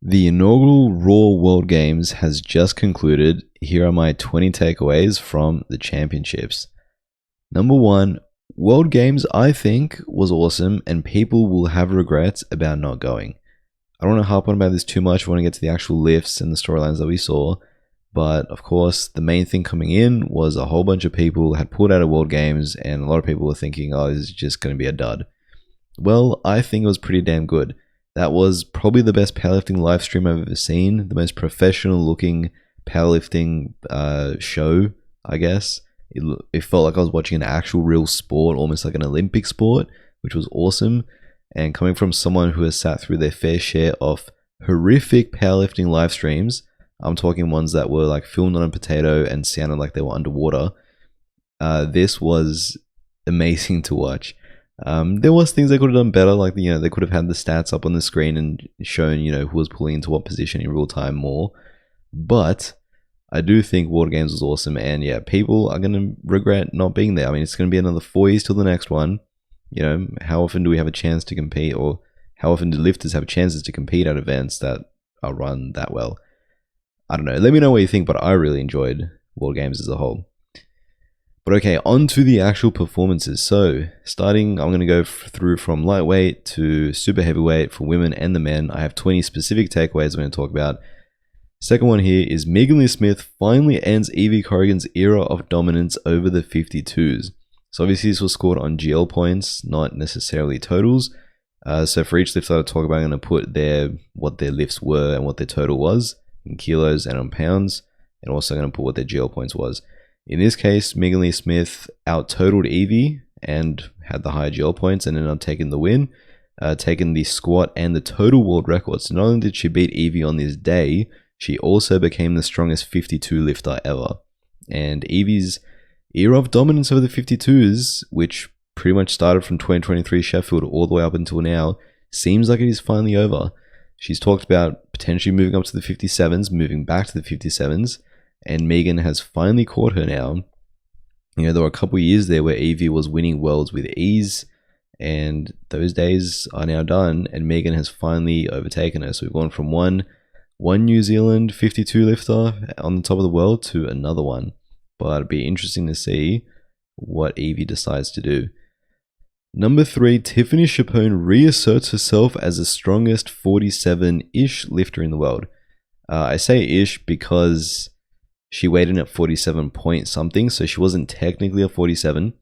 The inaugural Raw World Games has just concluded. Here are my 20 takeaways from the championships. Number one, World Games I think was awesome and people will have regrets about not going. I don't want to harp on about this too much. I want to get to the actual lifts and the storylines that we saw. But of course, the main thing coming in was a whole bunch of people had pulled out of World Games and a lot of people were thinking, oh, this is just going to be a dud. Well, I think it was pretty damn good. That was probably the best powerlifting live stream I've ever seen. The most professional looking powerlifting show, I guess. It felt like I was watching an actual real sport, almost like an Olympic sport, which was awesome. And coming from someone who has sat through their fair share of horrific powerlifting live streams, I'm talking ones that were like filmed on a potato and sounded like they were underwater. This was amazing to watch. There was things they could have done better, like they could have had the stats up on the screen and shown who was pulling into what position in real time more. But I do think World Games was awesome, and yeah, people are gonna regret not being there. I mean, it's gonna be another 4 years till the next one. How often do we have a chance to compete, or how often do lifters have chances to compete at events that are run that well? I don't know. Let me know what you think, but I really enjoyed World Games as a whole. But okay, on to the actual performances. So, starting, I'm going to go through from lightweight to super heavyweight for women and the men. I have 20 specific takeaways I'm going to talk about. Second one here is Megan Lee Smith finally ends Evie Corrigan's era of dominance over the 52s. So obviously this was scored on GL points, not necessarily totals. So for each lift that I talk about, I'm going to put what their lifts were and what their total was in kilos and on pounds. And also going to put what their GL points was. In this case, Megan Lee Smith out-totaled Evie and had the higher GL points and ended up taking the win, taking the squat and the total world record. So not only did she beat Evie on this day, she also became the strongest 52 lifter ever. And Evie's era of dominance over the 52s, which pretty much started from 2023 Sheffield all the way up until now, seems like it is finally over. She's talked about potentially moving up to the 57s, moving back to the 57s, and Megan has finally caught her now. There were a couple of years there where Evie was winning worlds with ease, and those days are now done, and Megan has finally overtaken her. So we've gone from one New Zealand 52 lifter on the top of the world to another one. But it'd be interesting to see what Evie decides to do. Number 3, Tiffany Chapone reasserts herself as the strongest 47-ish lifter in the world. I say ish because she weighed in at 47 point something, so she wasn't technically a 47,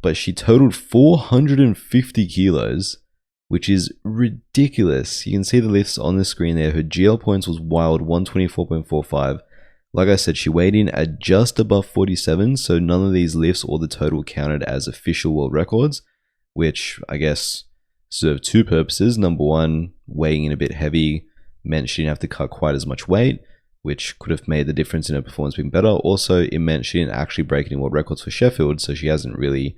but she totaled 450 kilos, which is ridiculous. You can see the lifts on the screen there. Her GL points was wild, 124.45. Like I said, she weighed in at just above 47, so none of these lifts or the total counted as official world records, which I guess served two purposes. Number one, weighing in a bit heavy meant she didn't have to cut quite as much weight, which could have made the difference in her performance being better. Also, it meant she didn't actually break any world records for Sheffield, so she hasn't really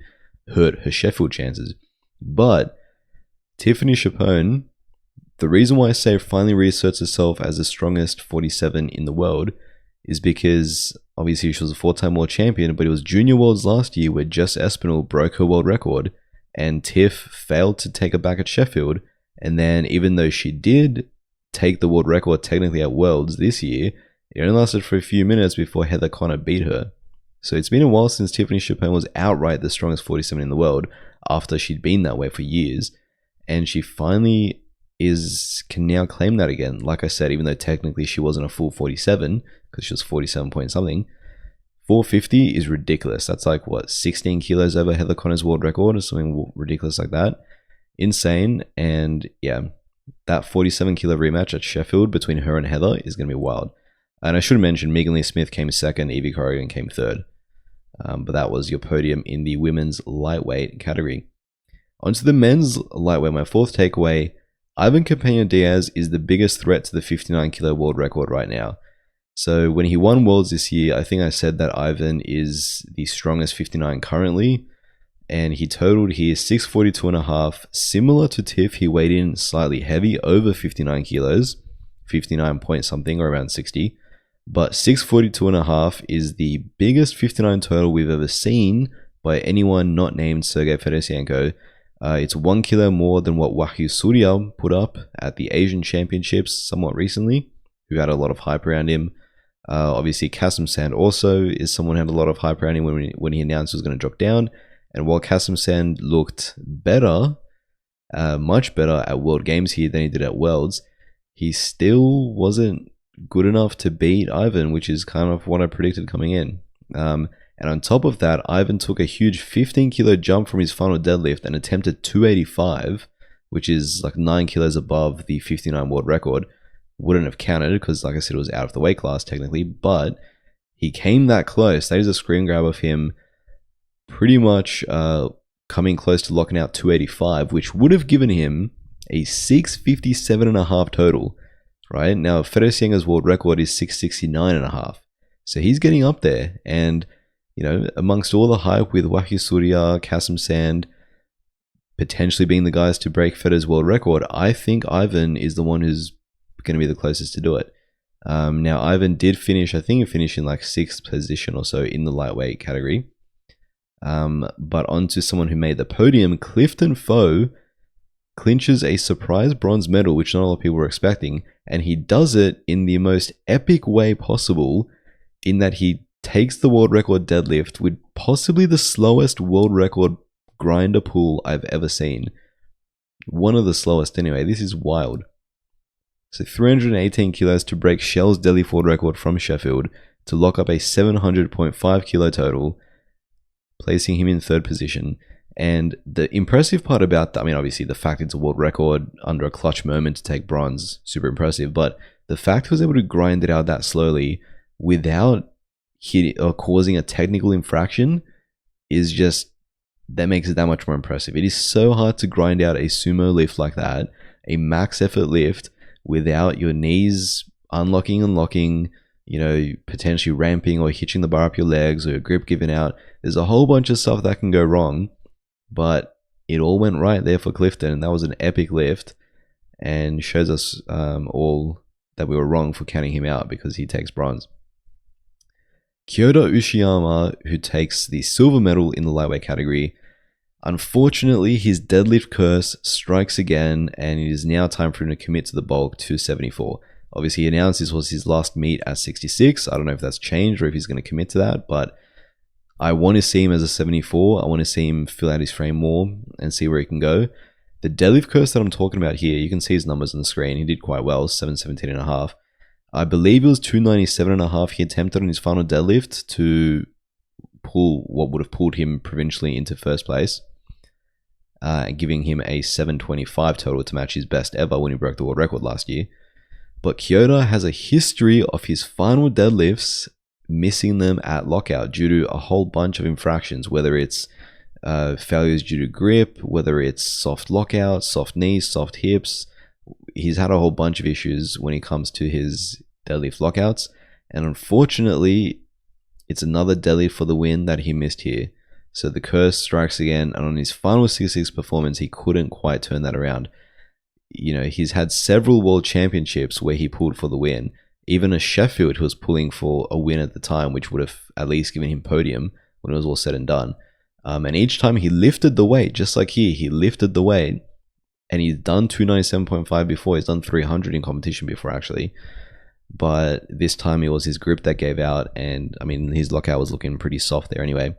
hurt her Sheffield chances. But Tiffany Chapone, the reason why I say finally reasserts herself as the strongest 47 in the world is because obviously she was a 4-time world champion, but it was Junior Worlds last year where Jess Espinal broke her world record and Tiff failed to take it back at Sheffield. And then even though she did take the world record technically at Worlds this year, it only lasted for a few minutes before Heather Connor beat her. So it's been a while since Tiffany Chapone was outright the strongest 47 in the world after she'd been that way for years. And she finally can now claim that again. Like I said, even though technically she wasn't a full 47, because she was 47 point something, 450 is ridiculous. That's like, 16 kilos over Heather Connor's world record or something ridiculous like that. Insane. And yeah, that 47 kilo rematch at Sheffield between her and Heather is going to be wild. And I should have mentioned Megan Lee Smith came second, Evie Corrigan came third. But that was your podium in the women's lightweight category. Onto the men's lightweight, my fourth takeaway. Ivan Campagna Diaz is the biggest threat to the 59 kilo world record right now. So when he won Worlds this year, I think I said that Ivan is the strongest 59 currently. And he totaled here 642.5. Similar to Tiff, he weighed in slightly heavy, over 59 kilos, 59 point something or around 60. But 642.5 is the biggest 59 total we've ever seen by anyone not named Sergey Fedosienko. It's 1 kilo more than what Wahyu Surya put up at the Asian Championships somewhat recently, who had a lot of hype around him. Obviously, Kasim Sand also is someone who had a lot of hype around him when he announced he was going to drop down. And while Kasim Sand looked better, much better at World Games here than he did at Worlds, he still wasn't good enough to beat Ivan, which is kind of what I predicted coming in. And on top of that, Ivan took a huge 15 kilo jump from his final deadlift and attempted 285, which is like 9 kilos above the 59 world record. Wouldn't have counted because, like I said, it was out of the weight class technically, but he came that close. That is a screen grab of him pretty much coming close to locking out 285, which would have given him a 657.5 total, right? Now, Fedosienga's world record is 669.5. So he's getting up there. And, you know, amongst all the hype with Wahyu Surya, Kasim Sand, potentially being the guys to break Feder's world record, I think Ivan is the one who's going to be the closest to do it. Now, Ivan did finish, I think he finished in like 6th position or so in the lightweight category. But onto someone who made the podium, Clifton Foe clinches a surprise bronze medal, which not a lot of people were expecting, and he does it in the most epic way possible, in that he takes the world record deadlift with possibly the slowest world record grinder pull I've ever seen. One of the slowest anyway. This is wild. So 318 kilos to break Shell's deadlift world record from Sheffield to lock up a 700.5 kilo total, placing him in 3rd position. And the impressive part about that, I mean, obviously the fact it's a world record under a clutch moment to take bronze, super impressive. But the fact he was able to grind it out that slowly without hitting or causing a technical infraction is just, that makes it that much more impressive. It is so hard to grind out a sumo lift like that, a max effort lift, without your knees unlocking and locking, you know, potentially ramping or hitching the bar up your legs or your grip giving out. There's a whole bunch of stuff that can go wrong, but it all went right there for Clifton, and that was an epic lift, and shows us all that we were wrong for counting him out because he takes bronze. Kyoto Ushiyama, who takes the silver medal in the lightweight category, unfortunately his deadlift curse strikes again, and it is now time for him to commit to the bulk 274. Obviously, he announced this was his last meet at 66. I don't know if that's changed or if he's going to commit to that, but I want to see him as a 74. I want to see him fill out his frame more and see where he can go. The deadlift curse that I'm talking about here, you can see his numbers on the screen. He did quite well, 717.5. I believe it was 297.5 he attempted on his final deadlift to pull what would have pulled him provincially into 1st place, giving him a 725 total to match his best ever when he broke the world record last year. But Kyoto has a history of his final deadlifts missing them at lockout due to a whole bunch of infractions, whether it's failures due to grip, whether it's soft lockout, soft knees, soft hips. He's had a whole bunch of issues when it comes to his deadlift lockouts, and unfortunately it's another deadlift for the win that he missed here. So the curse strikes again, and on his final 66 performance he couldn't quite turn that around. You know, he's had several world championships where he pulled for the win, even a Sheffield who was pulling for a win at the time, which would have at least given him podium when it was all said and done. And each time he lifted the weight, just like here, he lifted the weight, and he's done 297.5 before. He's done 300 in competition before, actually. But this time it was his grip that gave out, and I mean, his lockout was looking pretty soft there anyway.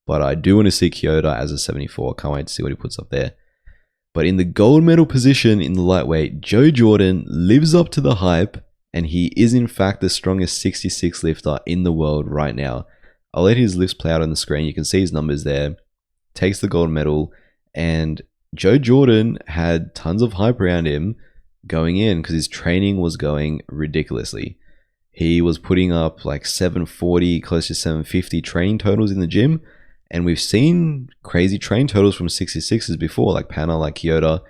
But I do want to see Kyoto as a 74. Can't wait to see what he puts up there. But in the gold medal position in the lightweight, Joe Jordan lives up to the hype, and he is in fact the strongest 66 lifter in the world right now. I'll let his lifts play out on the screen. You can see his numbers there. Takes the gold medal, and Joe Jordan had tons of hype around him going in because his training was going ridiculously. He was putting up like 740, close to 750 training totals in the gym, and we've seen crazy train totals from 66s before, like Pana, like Kyoto,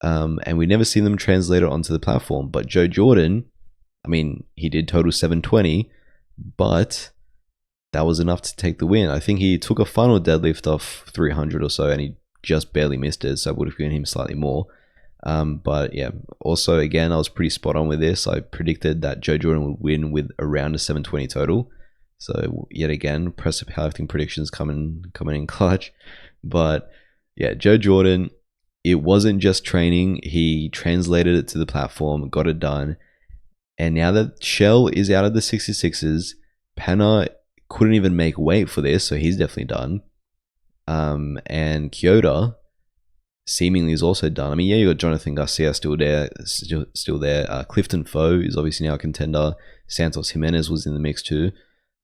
and we never seen them translated onto the platform. But Joe Jordan, I mean, he did total 720, but that was enough to take the win. I think he took a final deadlift off 300 or so, and he just barely missed it, so I would have given him slightly more. But yeah, also again, I was pretty spot on with this. I predicted that Joe Jordan would win with around a 720 total. So yet again, impressive powerlifting predictions coming in clutch. But Yeah, Joe Jordan, it wasn't just training. He translated it to the platform, got it done. And now that Shell is out of the 66s, Panna couldn't even make weight for this, so he's definitely done. And Kyoto seemingly is also done. I mean, yeah, you got Jonathan Garcia still there. Clifton Foe is obviously now a contender. Santos Jimenez was in the mix too.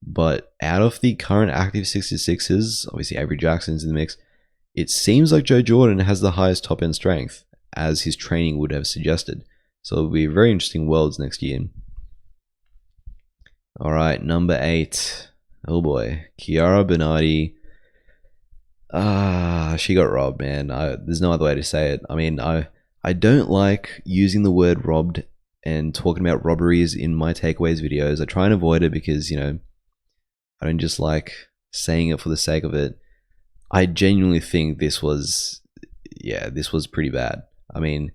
But out of the current active 66s, obviously Avery Jackson's in the mix. It seems like Joe Jordan has the highest top end strength, as his training would have suggested. So it'll be very interesting worlds next year. All right, number 8. Oh boy, Chiara Bernardi. She got robbed, man. There's no other way to say it. I mean, I don't like using the word robbed and talking about robberies in my takeaways videos. I try and avoid it because, I don't just like saying it for the sake of it. I genuinely think this was pretty bad. I mean,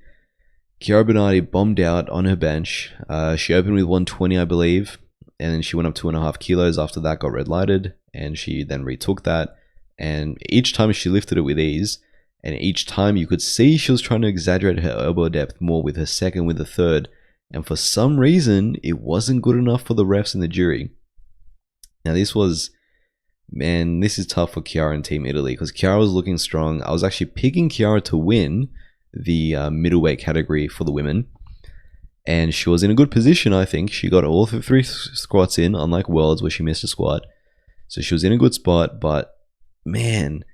Chiara Bernardi bombed out on her bench. She opened with 120, I believe, and then she went up 2.5 kilos after that, got red lighted, and she then retook that. And each time she lifted it with ease, and each time you could see she was trying to exaggerate her elbow depth more with her second, with the third, and for some reason, it wasn't good enough for the refs and the jury. Now this is tough for Chiara and Team Italy, because Chiara was looking strong. I was actually picking Chiara to win the middleweight category for the women, and she was in a good position. I think she got all 3 squats in, unlike Worlds where she missed a squat. So she was in a good spot, but man,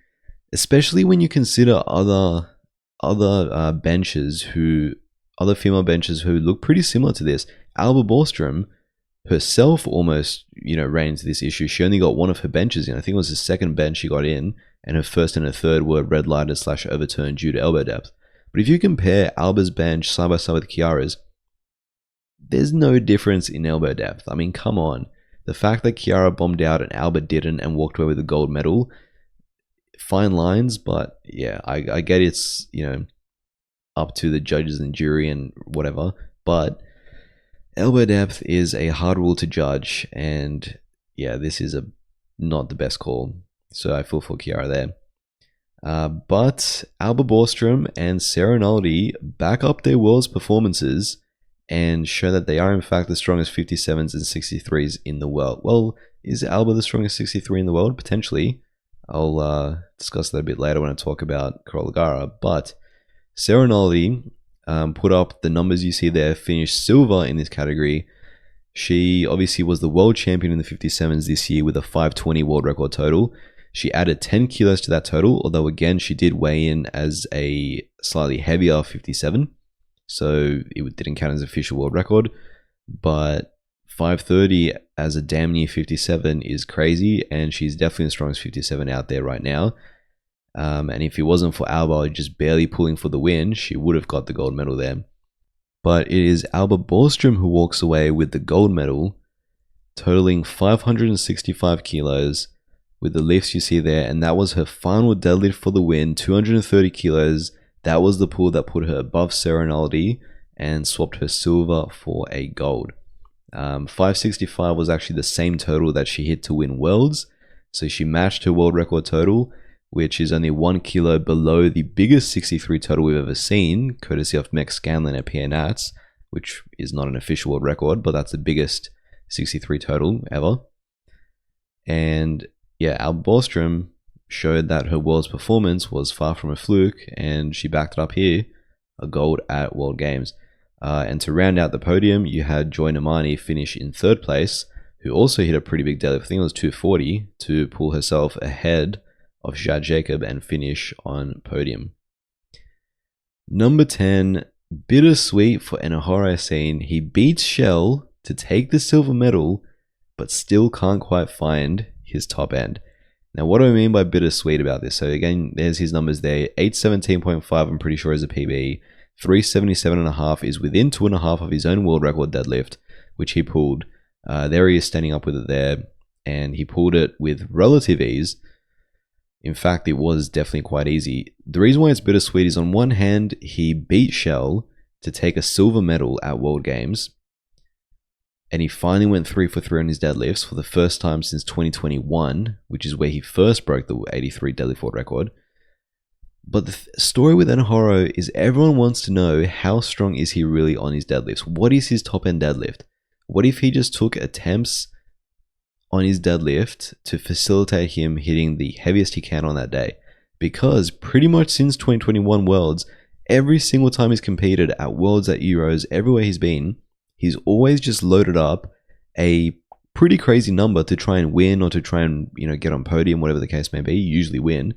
especially when you consider other female benches who look pretty similar to this. Alba Borstrom herself almost, ran into this issue. She only got one of her benches in. I think it was the second bench she got in, and her first and her third were red lighted / overturned due to elbow depth. But if you compare Alba's bench side by side with Chiara's, there's no difference in elbow depth. I mean, come on. The fact that Chiara bombed out and Alba didn't and walked away with a gold medal, fine lines, but yeah, I get it's, up to the judges and jury and whatever, but elbow depth is a hard rule to judge, and yeah, this is not the best call. So I feel for Chiara there. But Alba Borstrom and Sarah Naldi back up their world's performances and show that they are in fact the strongest 57s and 63s in the world. Well, is Alba the strongest 63 in the world? Potentially. I'll discuss that a bit later when I talk about Carola Gara. But Sarah Naldi put up the numbers you see there, finished silver in this category. She obviously was the world champion in the 57s this year with a 520 world record total. She added 10 kilos to that total, although again, she did weigh in as a slightly heavier 57. So it didn't count as an official world record. But 530 as a damn near 57 is crazy, and she's definitely the strongest 57 out there right now. And if it wasn't for Alba just barely pulling for the win, she would have got the gold medal there. But it is Alba Borstrom who walks away with the gold medal, totaling 565 kilos with the lifts you see there, and that was her final deadlift for the win, 230 kilos. That was the pull that put her above Sarah Naldi and swapped her silver for a gold. 565 was actually the same total that she hit to win Worlds, so she matched her world record total, which is only 1 kilo below the biggest 63 total we've ever seen, courtesy of Meg Scanlon at Pierre Nats, which is not an official world record, but that's the biggest 63 total ever. And yeah, Alba Borstrom showed that her world's performance was far from a fluke, and she backed it up here, a gold at World Games. And to round out the podium, you had Joy Namani finish in 3rd place, who also hit a pretty big deadlift. I think it was 240 to pull herself ahead of Jad Jacob and finish on podium. Number 10, bittersweet for Enahora Yassine. He beats Shell to take the silver medal, but still can't quite find his top end. Now, what do I mean by bittersweet about this? So again, there's his numbers there. 817.5, I'm pretty sure, is a PB. 377.5 is within 2.5 of his own world record deadlift, which he pulled. There he is standing up with it there, and he pulled it with relative ease. In fact, it was definitely quite easy. The reason why it's bittersweet is, on one hand, he beat Shell to take a silver medal at World Games, and he finally went 3 for 3 on his deadlifts for the first time since 2021, which is where he first broke the 83 deadlift world record. But the story with Enhoro is everyone wants to know how strong is he really on his deadlifts? What is his top end deadlift? What if he just took attempts on his deadlift to facilitate him hitting the heaviest he can on that day? Because pretty much since 2021 Worlds, every single time he's competed at Worlds, at Euros, everywhere he's been, he's always just loaded up a pretty crazy number to try and win, or to try and, get on podium, whatever the case may be, usually win.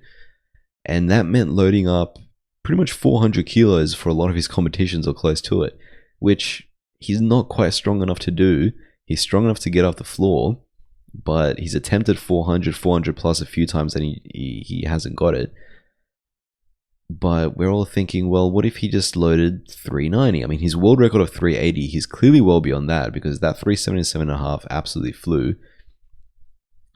And that meant loading up pretty much 400 kilos for a lot of his competitions, or close to it, which he's not quite strong enough to do. He's strong enough to get off the floor, but he's attempted 400 plus a few times and he hasn't got it. But we're all thinking, well, what if he just loaded 390? I mean, his world record of 380, he's clearly well beyond that, because that 377.5 absolutely flew.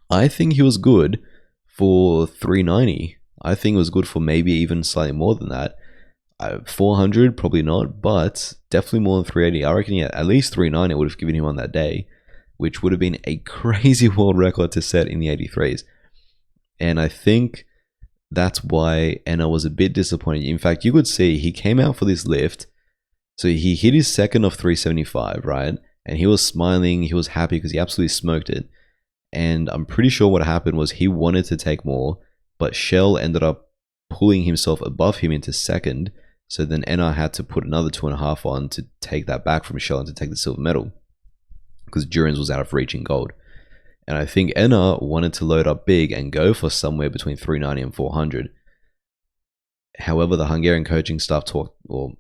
I think he was good for 390. I think it was good for maybe even slightly more than that. 400, probably not, but definitely more than 380. I reckon, yeah, at least 390 would have given him on that day, which would have been a crazy world record to set in the 83s. And I think that's why Enna was a bit disappointed. In fact, you could see he came out for this lift. So he hit his second of 375, right? And he was smiling. He was happy because he absolutely smoked it. And I'm pretty sure what happened was he wanted to take more, but Shell ended up pulling himself above him into second. So then Enna had to put another 2.5 on to take that back from Shell and to take the silver medal, because Durans was out of reach in gold. And I think Enna wanted to load up big and go for somewhere between 390 and 400. However, the Hungarian coaching staff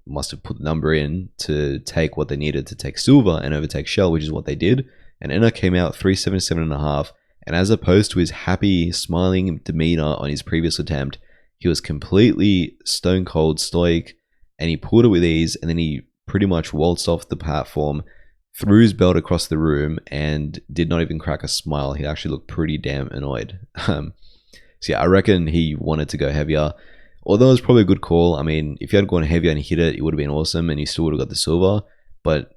must have put the number in to take what they needed to take silver and overtake Shell, which is what they did. And Enna came out 377.5. And as opposed to his happy, smiling demeanor on his previous attempt, he was completely stone cold stoic, and he pulled it with ease. And then he pretty much waltzed off the platform, threw his belt across the room, and did not even crack a smile. He actually looked pretty damn annoyed. So yeah, I reckon he wanted to go heavier. Although it was probably a good call. I mean, if he had gone heavier and hit it, it would have been awesome, and he still would have got the silver. But,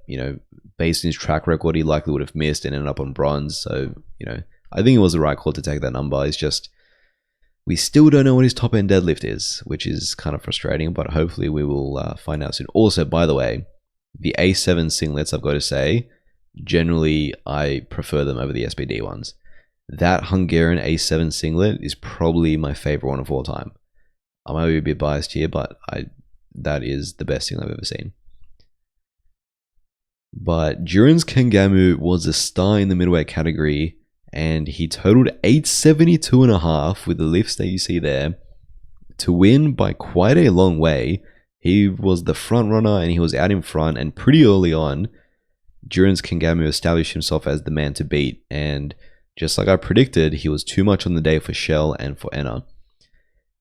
based on his track record, he likely would have missed and ended up on bronze. So, I think it was the right call to take that number. It's just, we still don't know what his top end deadlift is, which is kind of frustrating, but hopefully we will find out soon. Also, by the way, the A7 singlets, I've got to say, generally I prefer them over the SBD ones. That Hungarian A7 singlet is probably my favorite one of all time. I might be a bit biased here, but that is the best thing I've ever seen. But Durans Kangamu was a star in the middleweight category, and he totaled 872.5 with the lifts that you see there to win by quite a long way. He was the front runner, and he was out in front, and pretty early on, Durans Kangamu established himself as the man to beat. And just like I predicted, he was too much on the day for Shell and for Enna.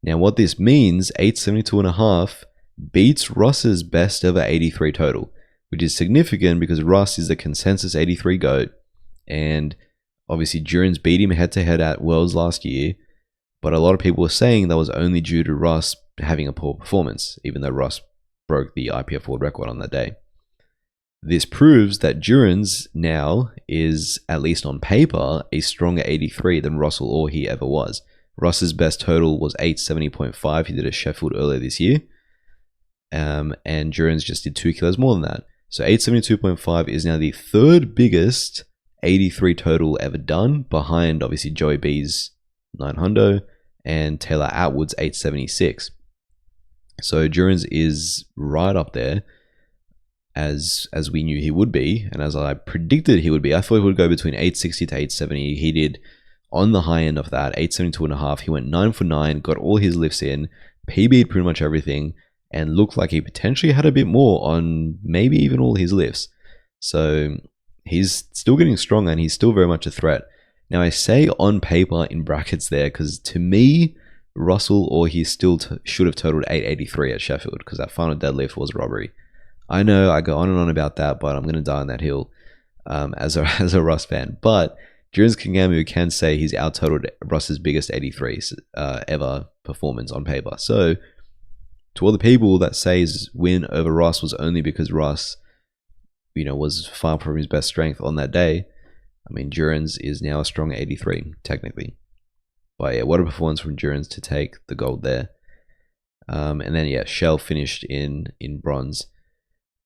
Now, what this means, 872.5 beats Russ's best ever 83 total, which is significant because Russ is the consensus 83 GOAT, and obviously Durans beat him head to head at Worlds last year, but a lot of people were saying that was only due to Russ having a poor performance, even though Russ broke the IPF world record on that day. This proves that Durans now is, at least on paper, a stronger 83 than Russell or he ever was. Russ's best total was 870.5. He did at Sheffield earlier this year. And Durans just did 2 kilos more than that. So 872.5 is now the third biggest 83 total ever done, behind obviously Joey B's 900 and Taylor Atwood's 876. So Durans is right up there, as we knew he would be, and as I predicted he would be. I thought he would go between 860 to 870. He did on the high end of that, 872.5. He went 9 for 9, got all his lifts in, PB'd pretty much everything, and looked like he potentially had a bit more on maybe even all his lifts. So he's still getting stronger, and he's still very much a threat. Now, I say on paper in brackets there because to me, Russell or he still should have totaled 883 at Sheffield, because that final deadlift was robbery. I know I go on and on about that, but I'm going to die on that hill as a Russ fan. But Durans Kangamu can say he's out-totaled Russ's biggest 83 ever performance on paper. So, to all the people that say his win over Russ was only because Russ, was far from his best strength on that day, I mean, Durans is now a strong 83, technically. But yeah, what a performance from Durans to take the gold there. And then, yeah, Shell finished in bronze.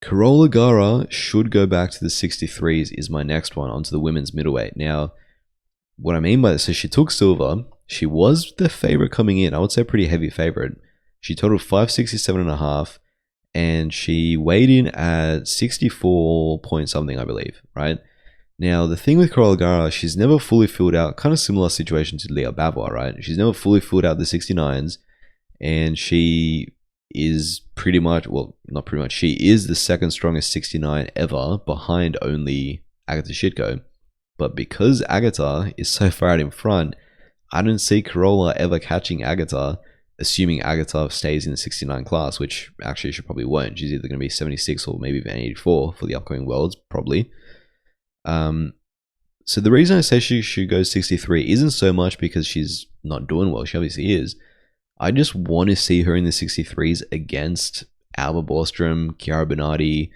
Carola Gara should go back to the 63s is my next one, onto the women's middleweight. Now, what I mean by this, so she took silver. She was the favorite coming in. I would say pretty heavy favorite. She totaled 567.5, and she weighed in at 64 point something, I believe, right? Now, the thing with Carola Gara, she's never fully filled out, kind of similar situation to Leah Bavois, right? She's never fully filled out the 69s, and she is pretty much, well, not pretty much, she is the second strongest 69 ever, behind only Agatha Shitko. But because Agatha is so far out in front, I don't see Carola ever catching Agatha, assuming Agatha stays in the 69 class, which actually she probably won't. She's either going to be 76 or maybe even 84 for the upcoming Worlds, probably. So the reason I say she should go 63 isn't so much because she's not doing well. She obviously is. I just want to see her in the 63s against Alba Borstrom, Chiara Bernardi,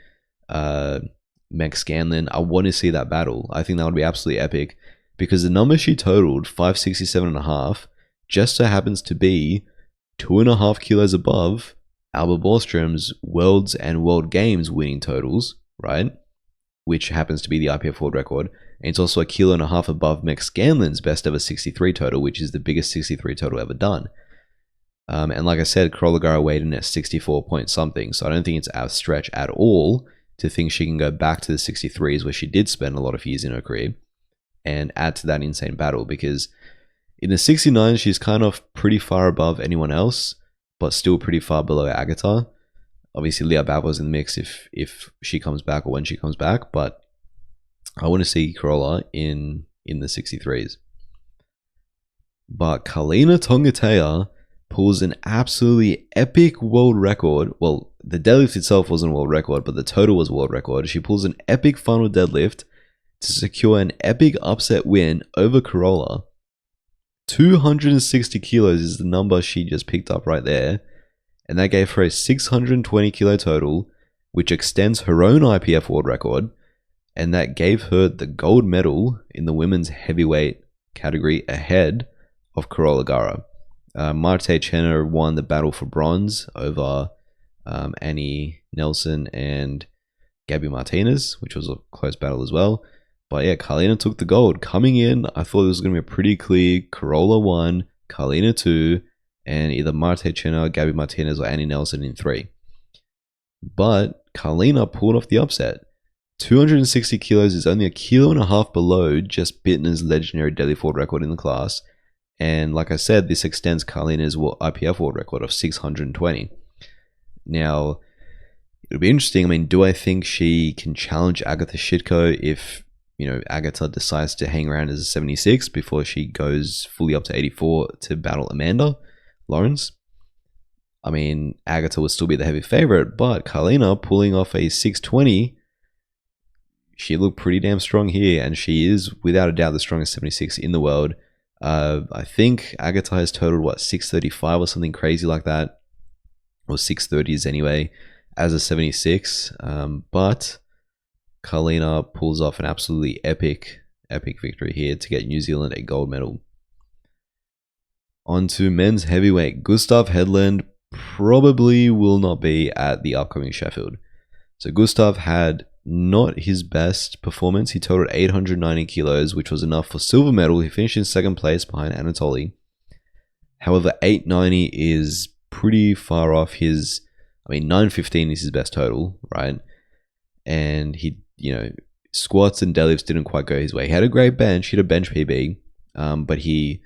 Meg Scanlon. I want to see that battle. I think that would be absolutely epic, because the number she totaled, 567.5, just so happens to be 2.5 kilos above Alba Borstrom's Worlds and World Games winning totals, right? Which happens to be the IPF world record. And it's also 1.5 kilos above Meg Scanlon's best ever 63 total, which is the biggest 63 total ever done. And like I said, Carola Gara weighed in at 64 point something, so I don't think it's out of stretch at all to think she can go back to the 63s, where she did spend a lot of years in her career, and add to that insane battle, because in the 69s, she's kind of pretty far above anyone else, but still pretty far below Agatha. Obviously, Leah Bavois in the mix if she comes back or when she comes back, but I want to see Carola in the 63s. But Kalina Tongatea pulls an absolutely epic world record. Well, the deadlift itself wasn't a world record, but the total was a world record. She pulls an epic final deadlift to secure an epic upset win over Carola. 260 kilos is the number she just picked up right there, and that gave her a 620 kilo total, which extends her own IPF world record, and that gave her the gold medal in the women's heavyweight category ahead of Carola Gara. Marte Chenna won the battle for bronze over Annie Nelson and Gabby Martinez, which was a close battle as well. But yeah, Carlina took the gold. Coming in, I thought it was going to be a pretty clear Carola 1, Carlina 2, and either Marte Chenna, Gabby Martinez, or Annie Nelson in 3. But Carlina pulled off the upset. 260 kilos is only 1.5 kilos below just Bittner's legendary deadlift world record in the class. And like I said, this extends Carlina's IPF world record of 620. Now, it'll be interesting. I mean, do I think she can challenge Agatha Shitko if, Agatha decides to hang around as a 76 before she goes fully up to 84 to battle Amanda Lawrence? I mean, Agatha would still be the heavy favorite, but Carlina pulling off a 620, she looked pretty damn strong here, and she is without a doubt the strongest 76 in the world. I think Agatha has totaled 635 or something crazy like that, or 630s anyway, as a 76. But Carlina pulls off an absolutely epic victory here to get New Zealand a gold medal. On to men's heavyweight. Gustav Hedlund probably will not be at the upcoming Sheffield. So Gustav had not his best performance. He totaled 890 kilos, which was enough for silver medal. He finished in second place behind Anatoly. However, 890 is pretty far off his, 915 is his best total, right? And he, squats and deadlifts didn't quite go his way. He had a great bench. He had a bench PB, but he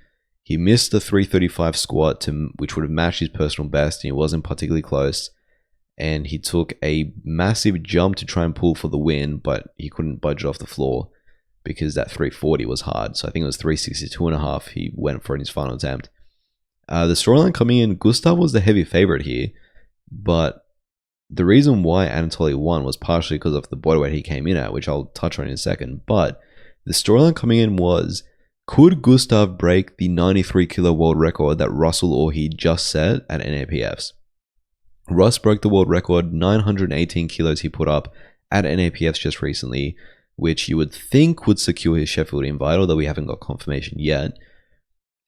missed the 335 squat, which would have matched his personal best, and he wasn't particularly close. And he took a massive jump to try and pull for the win, but he couldn't budge off the floor because that 340 was hard. So I think it was 362.5 he went for in his final attempt. The storyline coming in, Gustav was the heavy favorite here, but the reason why Anatoly won was partially because of the bodyweight he came in at, which I'll touch on in a second. But the storyline coming in was, could Gustav break the 93 kilo world record that Russell Orhe just set at NAPFs? Russ broke the world record, 918 kilos he put up at NAPFs just recently, which you would think would secure his Sheffield invite, although we haven't got confirmation yet.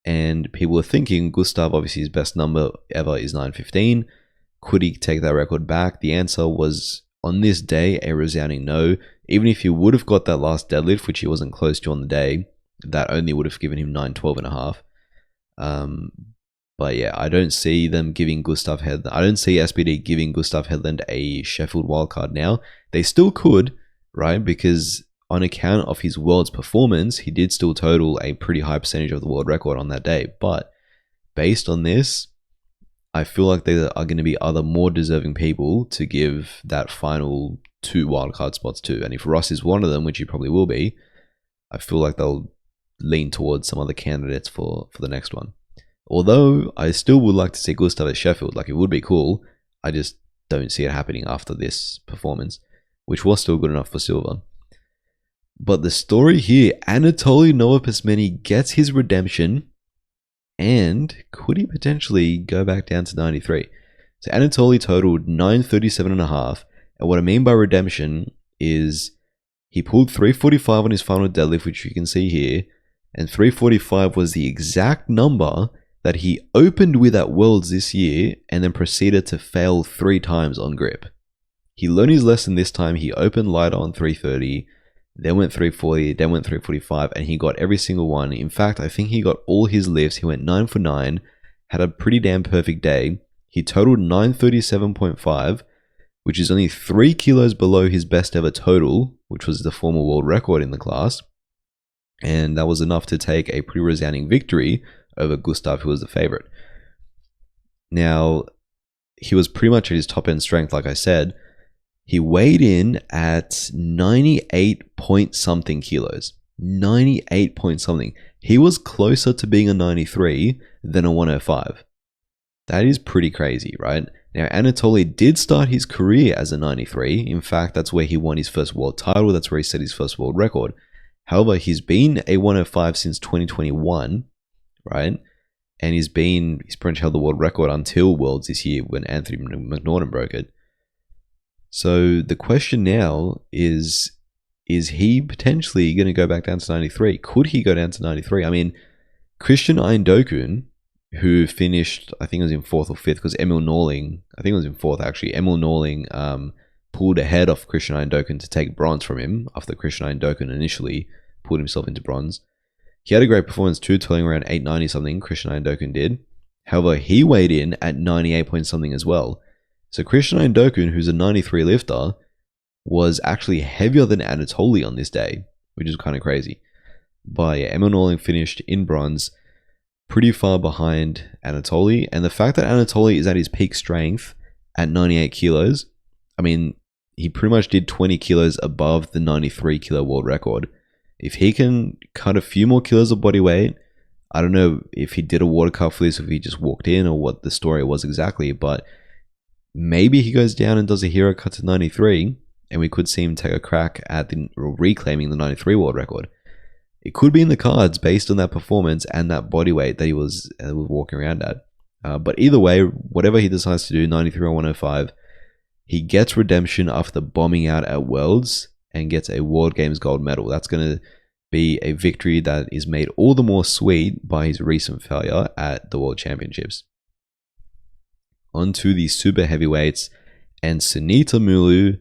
And people were thinking Gustav, obviously his best number ever is 915. Could he take that record back? The answer was, on this day, a resounding no. Even if he would have got that last deadlift, which he wasn't close to on the day, that only would have given him 912.5. But yeah, I don't see them giving Gustav Headland. I don't see SBD giving Gustav Headland a Sheffield wildcard now. They still could, right? Because on account of his world's performance, he did still total a pretty high percentage of the world record on that day. But based on this, I feel like there are going to be other more deserving people to give that final 2 wildcard spots to. And if Ross is one of them, which he probably will be, I feel like they'll lean towards some other candidates for the next one. Although I still would like to see Gustav at Sheffield, like it would be cool. I just don't see it happening after this performance, which was still good enough for silver. But the story here, Anatoly Novopasmeni gets his redemption, and could he potentially go back down to 93? So Anatoly totaled 937.5, and what I mean by redemption is he pulled 345 on his final deadlift, which you can see here, and 345 was the exact number that he opened with at Worlds this year and then proceeded to fail 3 times on grip. He learned his lesson this time. He opened lighter on 330, then went 340, then went 345, and he got every single one. In fact, I think he got all his lifts. He went 9 for 9, had a pretty damn perfect day. He totaled 937.5, which is only 3 kilos below his best ever total, which was the former world record in the class. And that was enough to take a pretty resounding victory over Gustav, who was the favorite. Now, he was pretty much at his top end strength, like I said. He weighed in at 98 point something kilos. 98 point something. He was closer to being a 93 than a 105. That is pretty crazy, right? Now, Anatoly did start his career as a 93. In fact, that's where he won his first world title. That's where he set his first world record. However, he's been a 105 since 2021, right? And he's pretty much held the world record until Worlds this year when Anthony McNaughton broke it. So the question now is he potentially going to go back down to 93? Could he go down to 93? I mean, Christian Eindhoven, who finished, I think it was in 4th or 5th, because Emil Norling, I think it was in 4th actually, Emil Norling pulled ahead of Christian Eindhoven to take bronze from him after Christian Eindhoven initially pulled himself into bronze. He had a great performance too, totaling around 890 something, Christian Eindhoven did. However, he weighed in at 98 point something as well. So Christian Eindhoven, who's a 93 lifter, was actually heavier than Anatoly on this day, which is kind of crazy. But yeah, Emil Norling finished in bronze, pretty far behind Anatoly. And the fact that Anatoly is at his peak strength at 98 kilos, I mean, he pretty much did 20 kilos above the 93 kilo world record. If he can cut a few more kilos of body weight, I don't know if he did a water cut for this, if he just walked in or what the story was exactly, but maybe he goes down and does a hero cut to 93 and we could see him take a crack at reclaiming the 93 world record. It could be in the cards based on that performance and that body weight that he was walking around at. But either way, whatever he decides to do, 93 or 105, he gets redemption after bombing out at Worlds and gets a World Games gold medal. That's going to be a victory that is made all the more sweet by his recent failure at the World Championships. On to the super heavyweights, and Sunita Mulu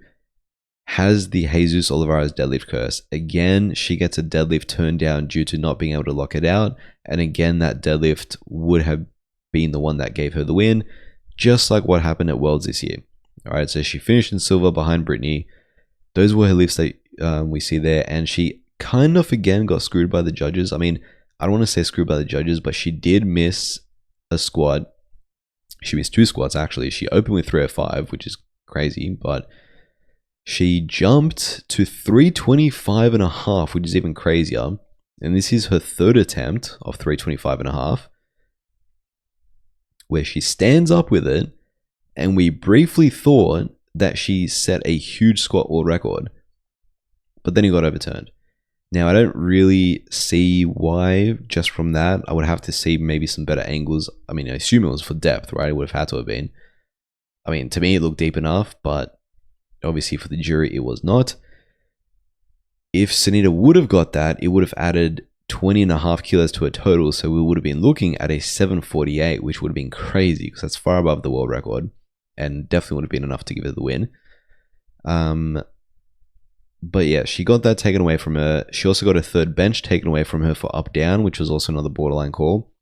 has the Jesus Olivares deadlift curse. Again, she gets a deadlift turned down due to not being able to lock it out, and again, that deadlift would have been the one that gave her the win, just like what happened at Worlds this year. Alright, so she finished in silver behind Brittany. Those were her lifts that we see there, and she kind of again got screwed by the judges. I mean, I don't want to say screwed by the judges, but she did miss a squat. She missed 2 squats actually. She opened with 305, which is crazy, but she jumped to 325.5, which is even crazier. And this is her 3rd attempt of 325.5, where she stands up with it, and we briefly thought that she set a huge squat world record, but then it got overturned. Now, I don't really see why just from that. I would have to see maybe some better angles. I mean, I assume it was for depth, right? It would have had to have been. I mean, to me, it looked deep enough, but obviously for the jury, it was not. If Sunita would have got that, it would have added 20.5 kilos to a total. So we would have been looking at a 748, which would have been crazy because that's far above the world record and definitely would have been enough to give her the win. But yeah, she got that taken away from her. She also got a third bench taken away from her for up down, which was also another borderline call.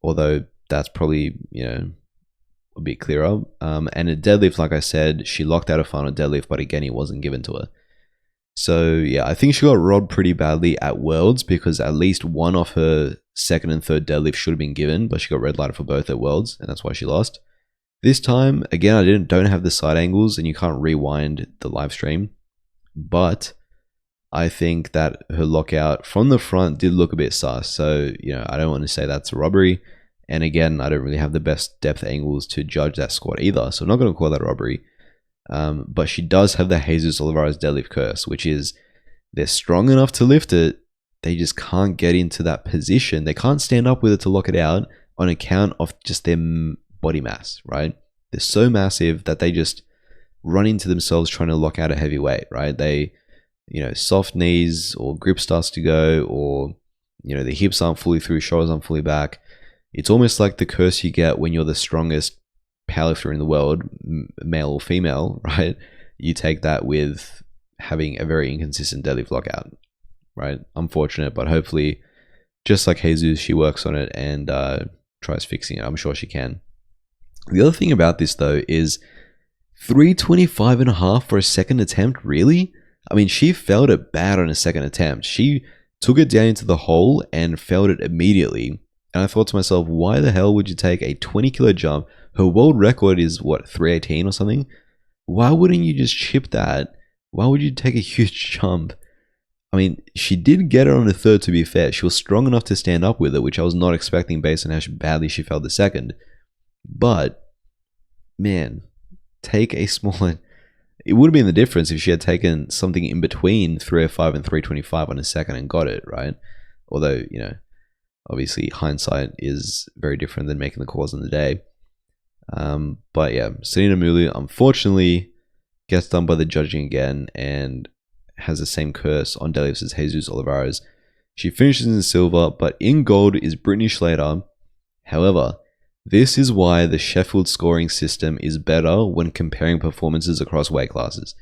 Although that's probably, a bit clearer. And a deadlift, like I said, she locked out a final deadlift, but again, it wasn't given to her. So yeah, I think she got robbed pretty badly at Worlds because at least one of her second and third deadlift should have been given, but she got red lighted for both at Worlds, and that's why she lost. This time, again, I don't have the side angles, and you can't rewind the live stream. But I think that her lockout from the front did look a bit sus. So, I don't want to say that's a robbery. And again, I don't really have the best depth angles to judge that squat either. So I'm not going to call that a robbery. But she does have the Jesus Olivares deadlift curse, which is they're strong enough to lift it. They just can't get into that position. They can't stand up with it to lock it out on account of just their body mass, right? They're so massive that they just run into themselves trying to lock out a heavy weight, right? They, soft knees or grip starts to go, or, the hips aren't fully through, shoulders aren't fully back. It's almost like the curse you get when you're the strongest powerlifter in the world, male or female, right? You take that with having a very inconsistent deadlift lockout, right? Unfortunate, but hopefully, just like Jesus, she works on it and tries fixing it. I'm sure she can. The other thing about this, though, is 325.5 for a second attempt, really? I mean, she felt it bad on a second attempt. She took it down into the hole and felt it immediately. And I thought to myself, why the hell would you take a 20 kilo jump? Her world record is, 318 or something? Why wouldn't you just chip that? Why would you take a huge jump? I mean, she did get it on the third, to be fair. She was strong enough to stand up with it, which I was not expecting based on how badly she felt the second. But, man, take a smaller... It would have been the difference if she had taken something in between 305 and 325 on a second and got it, right? Although, obviously hindsight is very different than making the calls on the day. But yeah, Sunita Mulu, unfortunately, gets done by the judging again and has the same curse on deadlifts as Jesus Olivares. She finishes in silver, but in gold is Brittany Schlater. However, this is why the Sheffield scoring system is better when comparing performances across weight classes,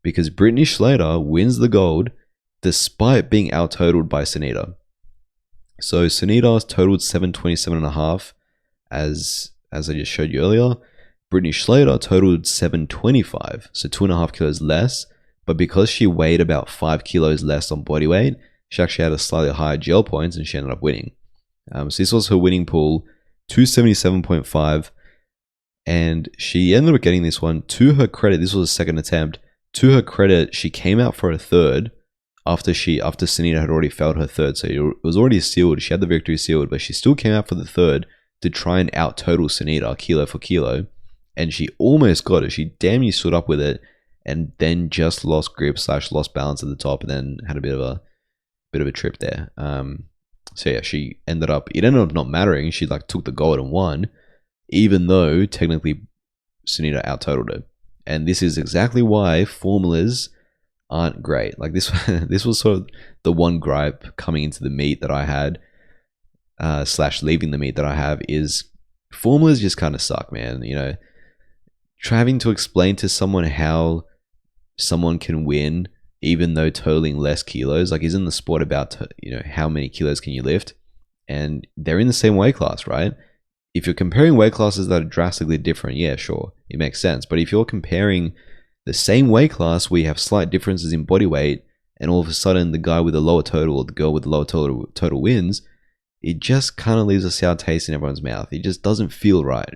because Brittany Schlater wins the gold despite being out-totaled by Sunita. So Sunita totaled 727.5 as I just showed you earlier. Brittany Schlater totaled 725, so 2.5 kilos less, but because she weighed about 5 kilos less on body weight, she actually had a slightly higher gel points and she ended up winning. So this was her winning pool, 277.5, and she ended up getting this one. To her credit, this was a second attempt. To her credit, she came out for a third after Sunita had already failed her third, so it was already sealed. She had the victory sealed, but she still came out for the third to try and out total Sunita kilo for kilo, and she almost got it. She damn near stood up with it, and then just lost grip / lost balance at the top, and then had a bit of a trip there. So yeah, it ended up not mattering. She took the gold and won, even though technically Sunita out totaled her. And this is exactly why formulas aren't great. This this was sort of the one gripe coming into the meet that I had, / leaving the meet that I have, is formulas just kind of suck, man. Having to explain to someone how someone can win even though totaling less kilos, isn't the sport about how many kilos can you lift? And they're in the same weight class, right? If you're comparing weight classes that are drastically different, yeah, sure, it makes sense. But if you're comparing the same weight class where you have slight differences in body weight, and all of a sudden the guy with the lower total or the girl with the lower total wins, it just kind of leaves a sour taste in everyone's mouth. It just doesn't feel right,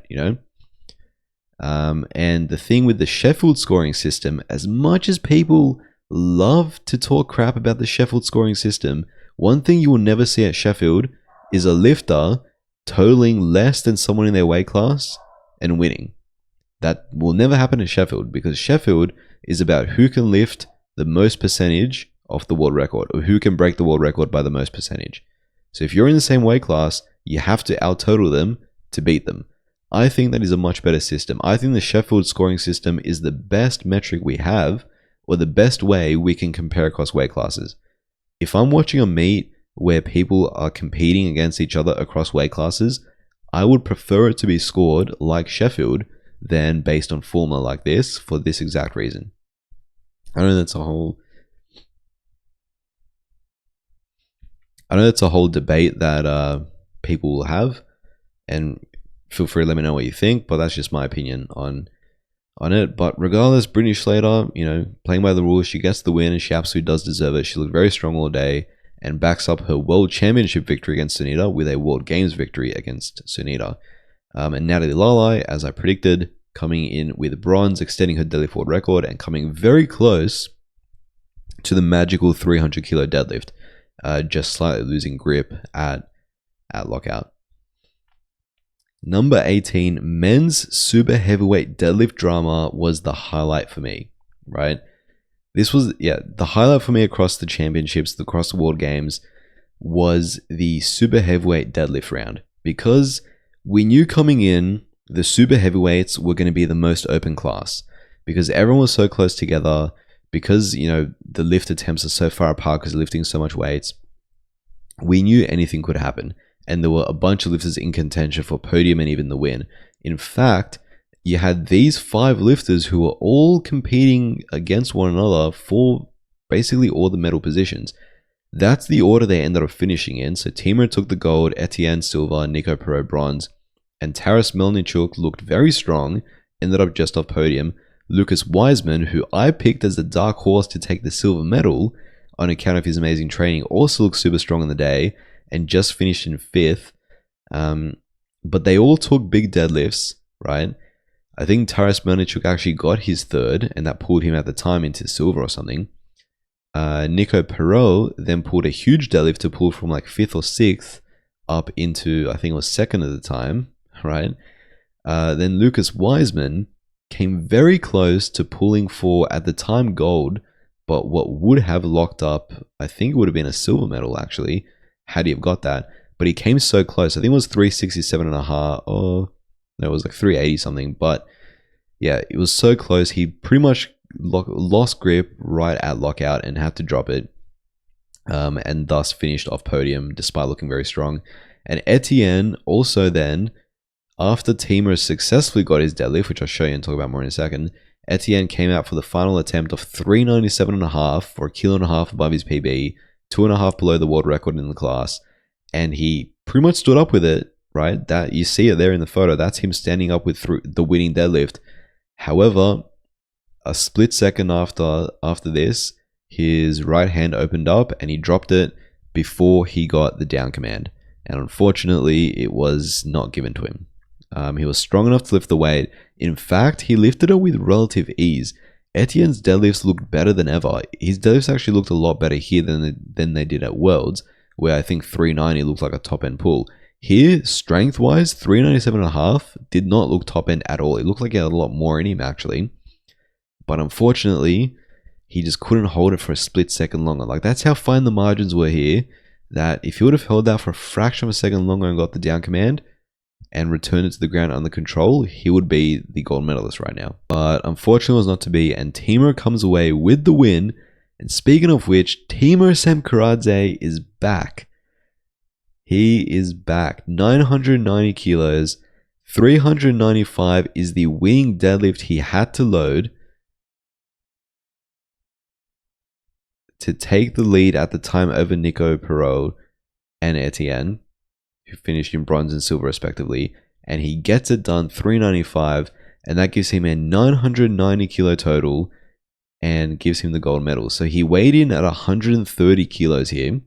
And the thing with the Sheffield scoring system, as much as people love to talk crap about the Sheffield scoring system, one thing you will never see at Sheffield is a lifter totaling less than someone in their weight class and winning. That will never happen at Sheffield, because Sheffield is about who can lift the most percentage of the world record, or who can break the world record by the most percentage. So if you're in the same weight class, you have to out total them to beat them. I think that is a much better system. I think the Sheffield scoring system is the best metric we have, or the best way we can compare across weight classes. If I'm watching a meet where people are competing against each other across weight classes, I would prefer it to be scored like Sheffield than based on formula like this for this exact reason. I know that's a whole debate that people will have, and feel free to let me know what you think, but that's just my opinion on it. But regardless, Brittany Schlater, playing by the rules, she gets the win and she absolutely does deserve it. She looked very strong all day and backs up her World Championship victory against Sunita with a World Games victory against Sunita. And Natalie Lalai, as I predicted, coming in with bronze, extending her deadlift world record and coming very close to the magical 300 kilo deadlift, just slightly losing grip at lockout. Number 18, men's super heavyweight deadlift drama was the highlight for me, right? This was, the highlight for me across the championships, across the world games, was the super heavyweight deadlift round. Because we knew coming in, the super heavyweights were going to be the most open class. Because everyone was so close together, because, the lift attempts are so far apart because they're lifting so much weights, we knew anything could happen. And there were a bunch of lifters in contention for podium and even the win. In fact, you had these 5 lifters who were all competing against one another for basically all the medal positions. That's the order they ended up finishing in. So Timur took the gold, Etienne silver, Nico Perot bronze, and Taras Melnichuk looked very strong, ended up just off podium. Lucas Wiseman, who I picked as the dark horse to take the silver medal on account of his amazing training, also looked super strong in the day and just finished in 5th. But they all took big deadlifts, right? I think Taras Melnichuk actually got his 3rd, and that pulled him at the time into silver or something. Nico Perot then pulled a huge deadlift to pull from like 5th or 6th up into, I think it was 2nd at the time, right? Then Lucas Wiseman came very close to pulling for, at the time, gold, but what would have locked up, I think it would have been a silver medal actually, had he have got that. But he came so close. I think it was 367.5, or no, it was like 380 something. But yeah, it was so close. He pretty much lost grip right at lockout and had to drop it, and thus finished off podium despite looking very strong. And Etienne also then, after Timur successfully got his deadlift, which I'll show you and talk about more in a second, Etienne came out for the final attempt of 397.5 for a kilo and a half above his PB, 2.5 below the world record in the class, and he pretty much stood up with it, right? That you see it there in the photo. That's him standing up with the winning deadlift. However, a split second after this, his right hand opened up and he dropped it before he got the down command. And unfortunately, it was not given to him. He was strong enough to lift the weight. In fact, he lifted it with relative ease. Etienne's deadlifts looked better than ever. His deadlifts actually looked a lot better here than they did at Worlds, where I think 390 looked like a top-end pull. Here, strength-wise, 397.5 did not look top-end at all. It looked like he had a lot more in him, actually. But unfortunately, he just couldn't hold it for a split second longer. Like, that's how fine the margins were here, that if he would have held that for a fraction of a second longer and got the down command and returned it to the ground under control, he would be the gold medalist right now. But unfortunately, it was not to be, and Timur comes away with the win. And speaking of which, Timur Semkaradze is back. He is back. 990 kilos. 395 is the winning deadlift he had to load to take the lead at the time over Nico Perot and Etienne, who finished in bronze and silver respectively. And he gets it done, 395, and that gives him a 990 kilo total and gives him the gold medal. So he weighed in at 130 kilos here,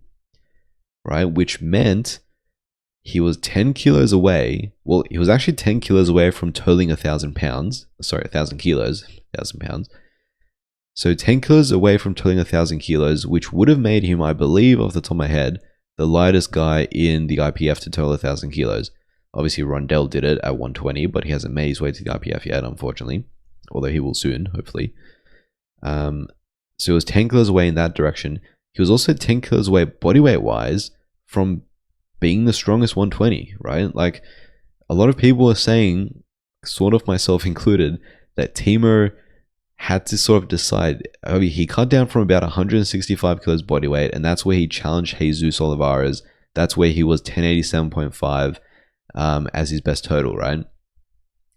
right? Which meant he was 10 kilos away. Well, he was actually 10 kilos away from totaling 1,000 pounds. Sorry, 1,000 kilos, 1,000 pounds. So 10 kilos away from totaling 1,000 kilos, which would have made him, I believe, off the top of my head, the lightest guy in the IPF to total 1,000 kilos. Obviously, Rondell did it at 120, but he hasn't made his way to the IPF yet, unfortunately. Although he will soon, hopefully. So it was 10 kilos away in that direction. He was also 10 kilos away bodyweight-wise from being the strongest 120, right? Like, a lot of people are saying, sort of myself included, that Timur had to sort of decide. I mean, he cut down from about 165 kilos body weight, and that's where he challenged Jesus Olivares. That's where he was 1087.5 as his best total, right?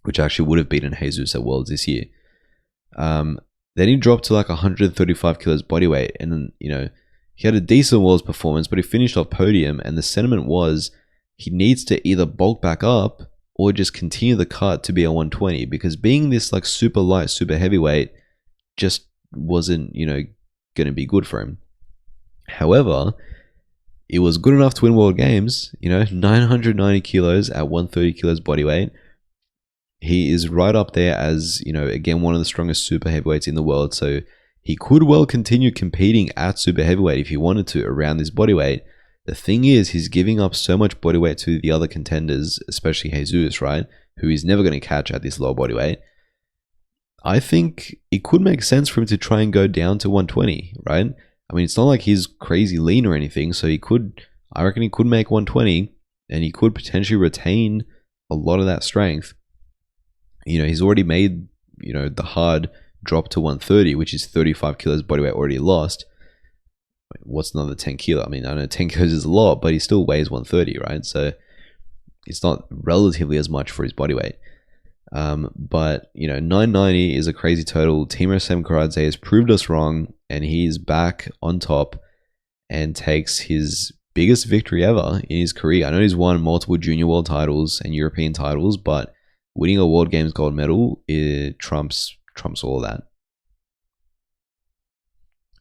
Which actually would have beaten Jesus at Worlds this year. Then he dropped to like 135 kilos body weight, and then, you know, he had a decent Worlds performance, but he finished off podium, and the sentiment was he needs to either bulk back up or just continue the cut to be a 120, because being this like super light, super heavyweight just wasn't, you know, going to be good for him. However, it was good enough to win World Games, you know, 990 kilos at 130 kilos body weight. He is right up there as, you know, again, one of the strongest super heavyweights in the world. So he could well continue competing at super heavyweight if he wanted to around this body weight. The thing is, he's giving up so much body weight to the other contenders, especially Jesus, right? Who he's never going to catch at this low body weight. I think it could make sense for him to try and go down to 120, right? I mean, it's not like he's crazy lean or anything. So I reckon he could make 120 and he could potentially retain a lot of that strength. You know, he's already made, you know, the hard drop to 130, which is 35 kilos body weight already lost. What's another 10 kilo? I mean, I know 10 kilos is a lot, but he still weighs 130, right? So it's not relatively as much for his body weight. But, you know, 990 is a crazy total. Timur Semkaradze has proved us wrong, and he's back on top and takes his biggest victory ever in his career. I know he's won multiple junior world titles and European titles, but winning a World Games gold medal, it trumps all of that.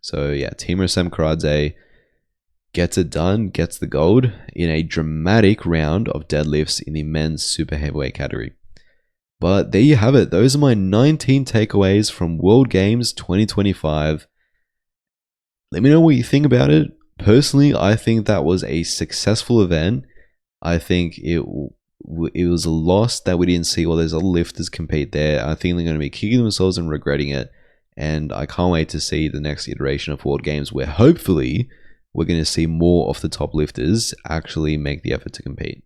So yeah, Timur Semkaradze gets it done, gets the gold in a dramatic round of deadlifts in the men's super heavyweight category. But there you have it. Those are my 19 takeaways from World Games 2025. Let me know what you think about it. Personally, I think that was a successful event. I think it was a loss that we didn't see all those other lifters compete there. I think they're going to be kicking themselves and regretting it. And I can't wait to see the next iteration of World Games, where hopefully we're going to see more of the top lifters actually make the effort to compete.